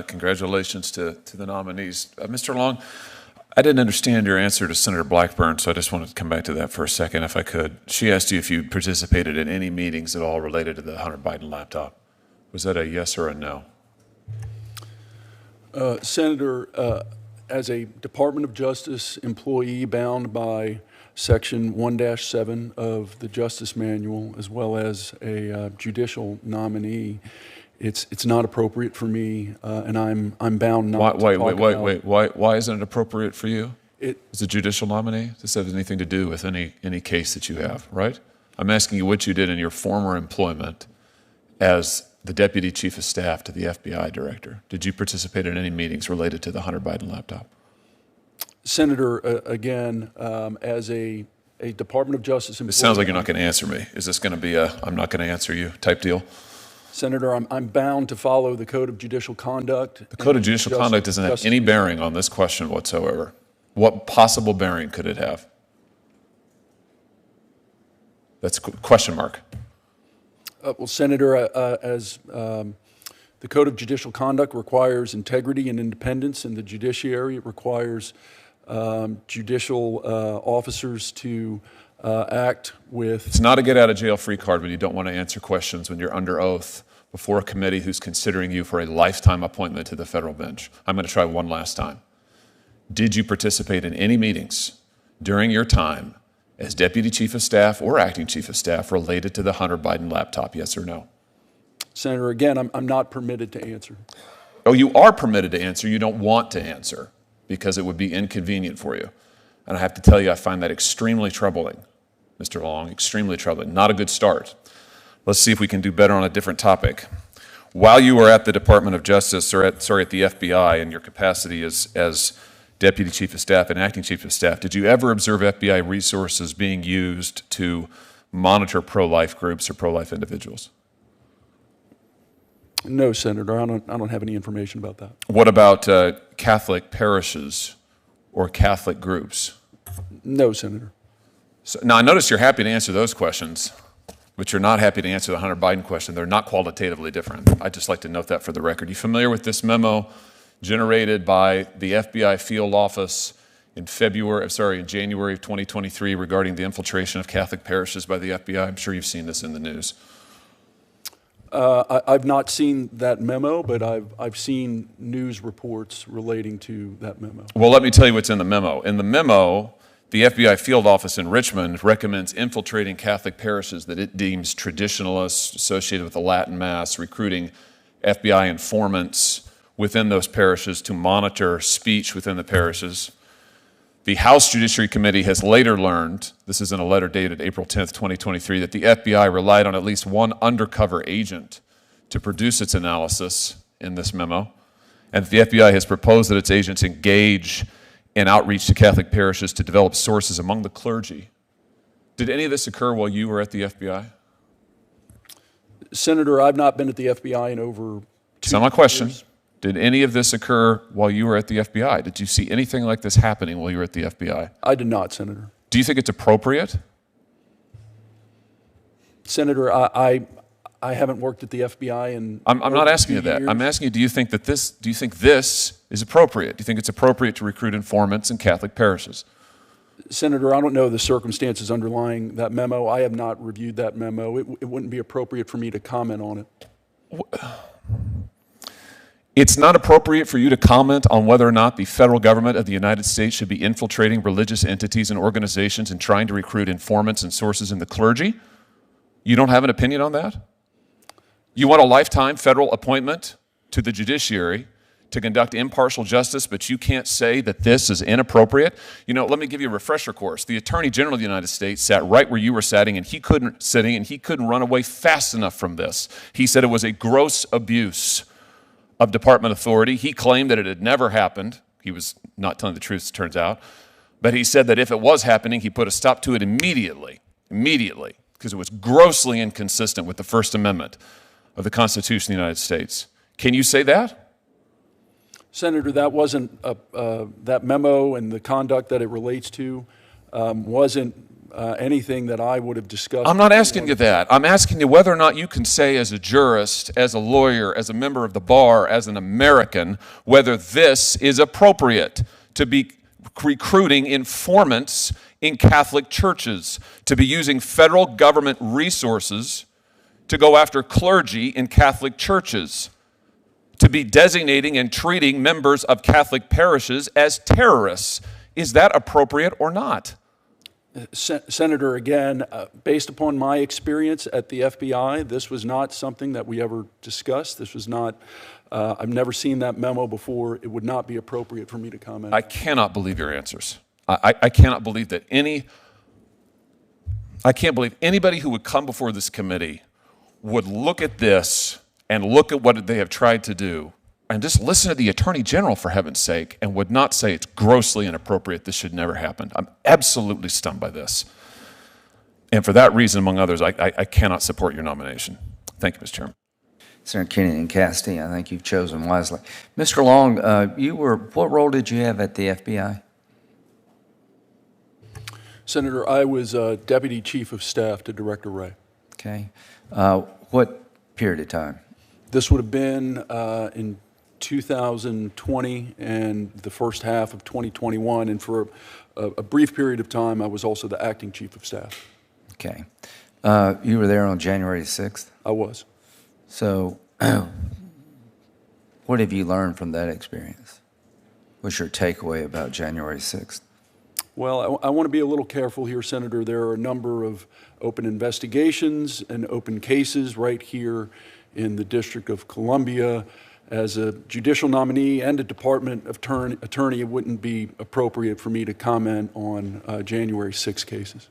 Congratulations to the nominees. Mr. Long, I didn't understand your answer to Senator Blackburn, so I just wanted to come back to that for a second, if I could. She asked you if you participated in any meetings at all related to the Hunter Biden laptop. Was that a yes or a no? Senator, as a Department of Justice employee bound by Section 1-7 of the Justice Manual, as well as a judicial nominee, it's not appropriate for me, and I'm bound not to talk about. Why isn't it appropriate for you? As a judicial nominee, this has anything to do with any case that you have, right? I'm asking you what you did in your former employment as the Deputy Chief of Staff to the FBI Director. Did you participate in any meetings related to the Hunter Biden laptop? Senator, again, as a Department of Justice employee. It sounds like you're not going to answer me. Is this going to be a I'm not going to answer you type deal? Senator, I'm bound to follow the Code of Judicial Conduct. The Code of Judicial Conduct doesn't have any bearing on this question whatsoever. What possible bearing could it have? That's a question mark. Well, Senator, as the Code of Judicial Conduct requires integrity and independence in the judiciary, it requires judicial officers to act with... It's not a get-out-of-jail-free card when you don't want to answer questions when you're under oath before a committee who's considering you for a lifetime appointment to the federal bench. I'm going to try one last time. Did you participate in any meetings during your time as Deputy Chief of Staff or Acting Chief of Staff related to the Hunter Biden laptop, yes or no? Senator, again, I'm not permitted to answer. Oh, you are permitted to answer. You don't want to answer because it would be inconvenient for you. And I have to tell you, I find that extremely troubling, Mr. Long, extremely troubling. Not a good start. Let's see if we can do better on a different topic. While you were at the Department of Justice, or at the FBI in your capacity as Deputy Chief of Staff and Acting Chief of Staff, did you ever observe FBI resources being used to monitor pro-life groups or pro-life individuals? No, Senator, I don't have any information about that. What about Catholic parishes or Catholic groups? No, Senator. So, now, I notice you're happy to answer those questions, but you're not happy to answer the Hunter Biden question. They're not qualitatively different. I'd just like to note that for the record. You familiar with this memo generated by the FBI field office in January of 2023 regarding the infiltration of Catholic parishes by the FBI? I'm sure you've seen this in the news. I've not seen that memo, but I've seen news reports relating to that memo. Well, let me tell you what's in the memo. In the memo, the FBI field office in Richmond recommends infiltrating Catholic parishes that it deems traditionalists associated with the Latin Mass, recruiting FBI informants within those parishes to monitor speech within the parishes. The House Judiciary Committee has later learned, this is in a letter dated April 10th, 2023, that the FBI relied on at least one undercover agent to produce its analysis in this memo, and the FBI has proposed that its agents engage in outreach to Catholic parishes to develop sources among the clergy. Did any of this occur while you were at the FBI? Senator, I've not been at the FBI in over 2 That's not my question. years. Did any of this occur while you were at the FBI? Did you see anything like this happening while you were at the FBI? I did not, Senator. Do you think it's appropriate? Senator, I haven't worked at the FBI in I'm not asking you 2 that. years. I'm asking you, do you think this is appropriate? Do you think it's appropriate to recruit informants in Catholic parishes? Senator, I don't know the circumstances underlying that memo. I have not reviewed that memo. It wouldn't be appropriate for me to comment on it. It's not appropriate for you to comment on whether or not the federal government of the United States should be infiltrating religious entities and organizations and trying to recruit informants and sources in the clergy? You don't have an opinion on that? You want a lifetime federal appointment to the judiciary to conduct impartial justice, but you can't say that this is inappropriate? You know, let me give you a refresher course. The Attorney General of the United States sat right where you were sitting, and he couldn't run away fast enough from this. He said it was a gross abuse of department authority. He claimed that it had never happened. He was not telling the truth, it turns out. But he said that if it was happening, he put a stop to it immediately, because it was grossly inconsistent with the First Amendment of the Constitution of the United States. Can you say that? Senator, that wasn't that memo and the conduct that it relates to wasn't anything that I would have discussed. I'm not asking you that. I'm asking you whether or not you can say as a jurist, as a lawyer, as a member of the bar, as an American, whether this is appropriate to be recruiting informants in Catholic churches, to be using federal government resources to go after clergy in Catholic churches, to be designating and treating members of Catholic parishes as terrorists. Is that appropriate or not? Senator, again, based upon my experience at the FBI, this was not something that we ever discussed. This was not, I've never seen that memo before. It would not be appropriate for me to comment. I cannot believe your answers. I cannot believe that I can't believe anybody who would come before this committee would look at this and look at what they have tried to do and just listen to the Attorney General, for heaven's sake, and would not say it's grossly inappropriate, this should never happen. I'm absolutely stunned by this. And for that reason, among others, I cannot support your nomination. Thank you, Mr. Chairman. Senator Kennedy and Castee, I think you've chosen wisely. Mr. Long, what role did you have at the FBI? Senator, I was Deputy Chief of Staff to Director Wray. Okay. What period of time? This would have been in 2020 and the first half of 2021, and for a brief period of time, I was also the Acting Chief of Staff. Okay. You were there on January 6th? I was. So what have you learned from that experience? What's your takeaway about January 6th? Well, I want to be a little careful here, Senator. There are a number of open investigations and open cases right here in the District of Columbia. As a judicial nominee and a department attorney, it wouldn't be appropriate for me to comment on January 6 cases.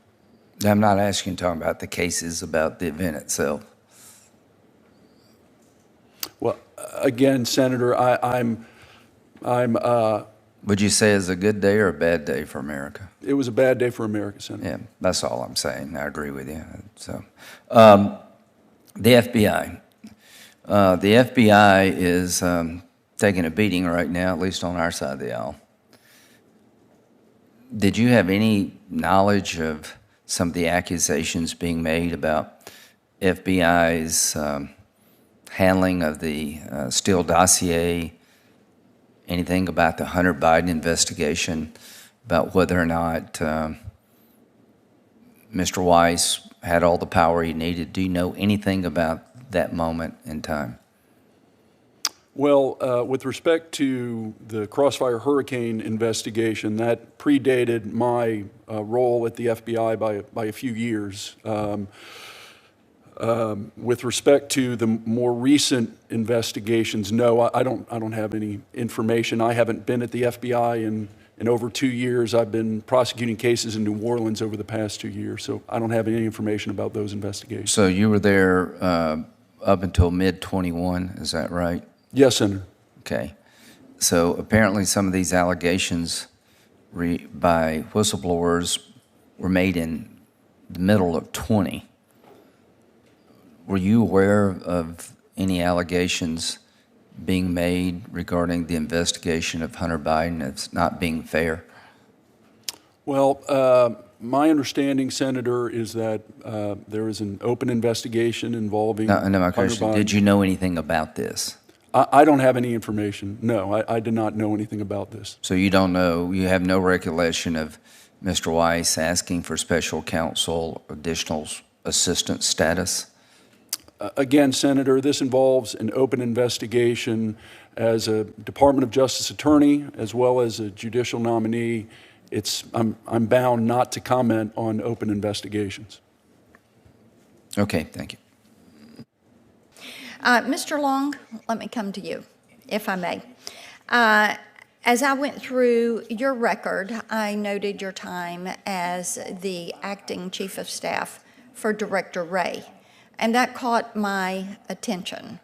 I'm not asking you to talk about the cases, about the event itself. Well, again, Senator, Would you say it's a good day or a bad day for America? it was a bad day for America, Senator. Yeah, that's all I'm saying. I agree with you. So, the FBI. The FBI is taking a beating right now, at least on our side of the aisle. Did you have any knowledge of some of the accusations being made about FBI's handling of the Steele dossier? Anything about the Hunter Biden investigation, about whether or not Mr. Weiss had all the power he needed? Do you know anything about that moment in time? Well, with respect to the Crossfire Hurricane investigation, that predated my role at the FBI by a few years. With respect to the more recent investigations, no, I don't have any information. I haven't been at the FBI in over 2 years. I've been prosecuting cases in New Orleans over the past 2 years, so I don't have any information about those investigations. So you were there up until mid-21, is that right? Yes, Senator. Okay. So apparently some of these allegations by whistleblowers were made in the middle of 20. Were you aware of any allegations being made regarding the investigation of Hunter Biden as not being fair? Well, my understanding, Senator, is that there is an open investigation involving No, my Hunter question, Biden. did you know anything about this? I don't have any information. No, I did not know anything about this. So you don't know, you have no recollection of Mr. Weiss asking for special counsel, additional assistant status? Again, Senator, this involves an open investigation. As a Department of Justice attorney, as well as a judicial nominee, I'm bound not to comment on open investigations. Okay, thank you. Mr. Long, let me come to you, if I may. As I went through your record, I noted your time as the acting chief of staff for Director Wray, and that caught my attention.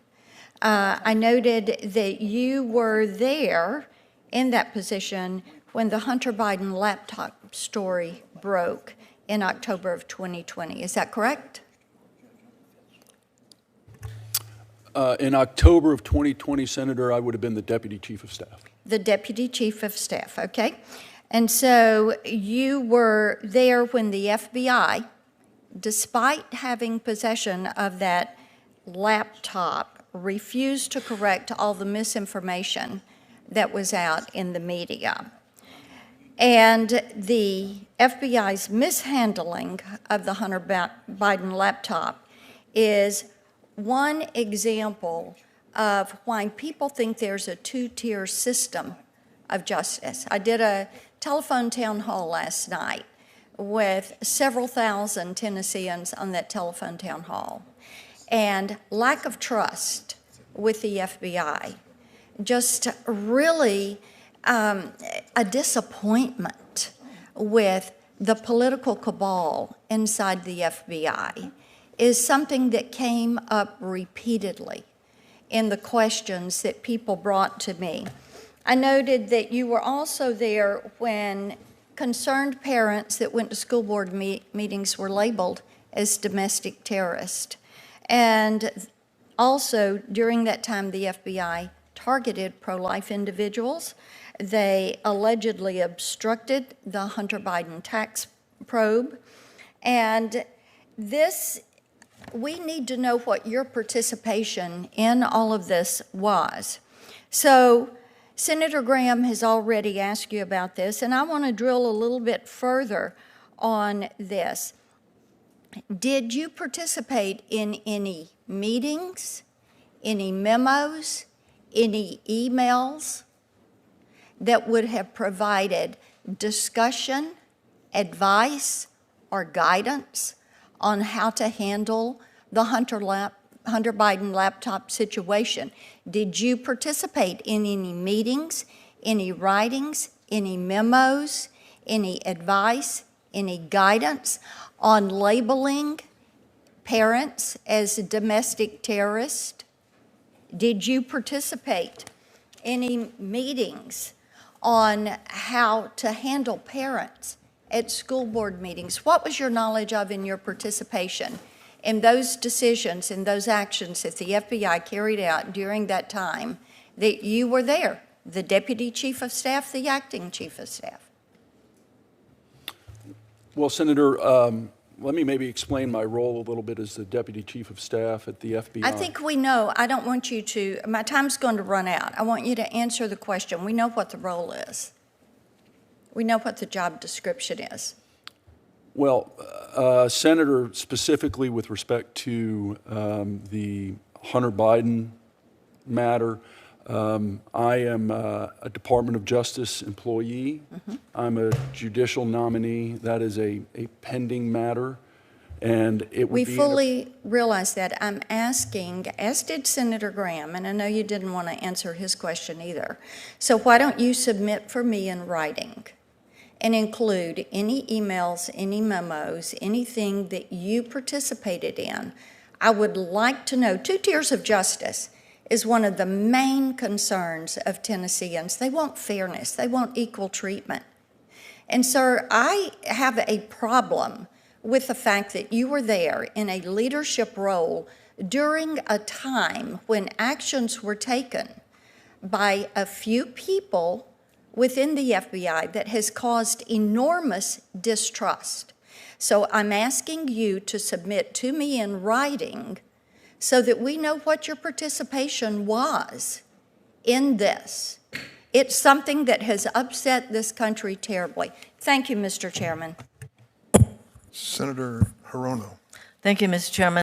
I noted that you were there in that position when the Hunter Biden laptop story broke in October of 2020. Is that correct? In October of 2020, Senator, I would have been the deputy chief of staff. The deputy chief of staff, okay. And so you were there when the FBI, despite having possession of that laptop, refused to correct all the misinformation that was out in the media. And the FBI's mishandling of the Hunter Biden laptop is one example of why people think there's a two-tier system of justice. I did a telephone town hall last night with several thousand Tennesseans on that telephone town hall. And lack of trust with the FBI, just really a disappointment with the political cabal inside the FBI is something that came up repeatedly in the questions that people brought to me. I noted that you were also there when concerned parents that went to school board meetings were labeled as domestic terrorists. And also, during that time, the FBI targeted pro-life individuals. They allegedly obstructed the Hunter Biden tax probe. And this, we need to know what your participation in all of this was. So, Senator Graham has already asked you about this, and I want to drill a little bit further on this. Did you participate in any meetings, any memos, any emails that would have provided discussion, advice, or guidance on how to handle the Hunter Biden laptop situation? Did you participate in any meetings, any writings, any memos, any advice, any guidance on labeling parents as domestic terrorists? Did you participate in any meetings on how to handle parents at school board meetings? What was your knowledge of in your participation in those decisions and those actions that the FBI carried out during that time that you were there, the Deputy Chief of Staff, the Acting Chief of Staff? Well, Senator, let me maybe explain my role a little bit as the Deputy Chief of Staff at the FBI. I think we know. I don't want you to, my time's going to run out. I want you to answer the question. We know what the role is. We know what the job description is. Well, Senator, specifically with respect to the Hunter Biden matter, I am a Department of Justice employee. Mm-hmm. I'm a judicial nominee. That is a pending matter. And it would we be fully realize that. I'm asking, as did Senator Graham, and I know you didn't want to answer his question either. So why don't you submit for me in writing and include any emails, any memos, anything that you participated in? I would like to know. Two tiers of justice is one of the main concerns of Tennesseans. They want fairness. They want equal treatment. And, sir, I have a problem with the fact that you were there in a leadership role during a time when actions were taken by a few people within the FBI that has caused enormous distrust. So I'm asking you to submit to me in writing so that we know what your participation was in this. It's something that has upset this country terribly. Thank you, Mr. Chairman. Senator Hirono. Thank you, Mr. Chairman.